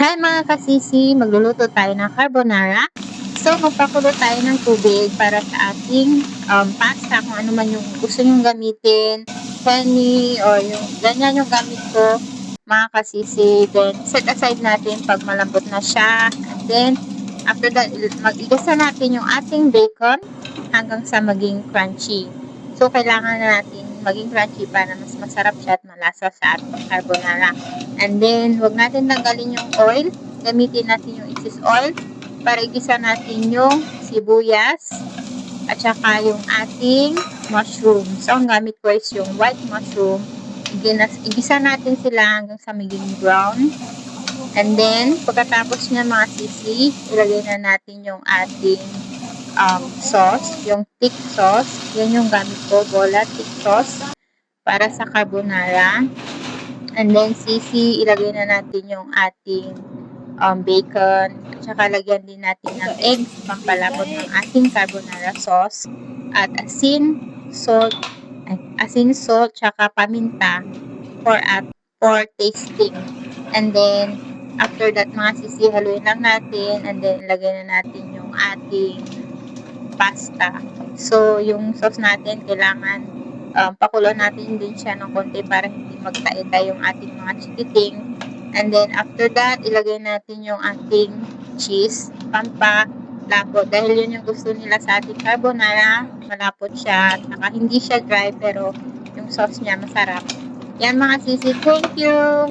Hi mga kasisi, magluluto tayo ng carbonara. So, magpakulo tayo ng tubig para sa ating pasta, kung ano man yung gusto nyong gamitin, penny, or yung ganyan yung gamit ko, mga kasisi. Then, set aside natin pag malambot na siya. And then, after that, mag-igasa natin yung ating bacon hanggang sa maging crunchy. So, kailangan na natin maging crunchy para mas masarap siya at malasa sa ating carbonara. And then, wag natin tanggalin yung oil. Gamitin natin yung excess oil para igisa natin yung sibuyas at saka yung ating mushroom. So, ang gamit ko is yung white mushroom. Igisa natin sila hanggang sa maging brown. And then, pagkatapos niya mga sisi, ilagay na natin yung ating sauce, yung thick sauce. Yan yung gamit ko, bola thick sauce para sa carbonara. And then, sisi, ilagay na natin yung ating bacon. At saka lagyan din natin ng egg, pampalapot ng ating carbonara sauce. At asin, salt, tsaka paminta for tasting. And then, after that, mga sisi, haluin lang natin. And then, ilagay na natin yung ating pasta. So, yung sauce natin, kailangan pakulo natin din siya ng konti para hindi magtaita yung ating mga chikiting. And then, after that, ilagay natin yung ating cheese, pampalapot. Dahil yun yung gusto nila sa ating carbonara, malapot siya. Saka hindi siya dry, pero yung sauce niya masarap. Yan mga sisi, thank you!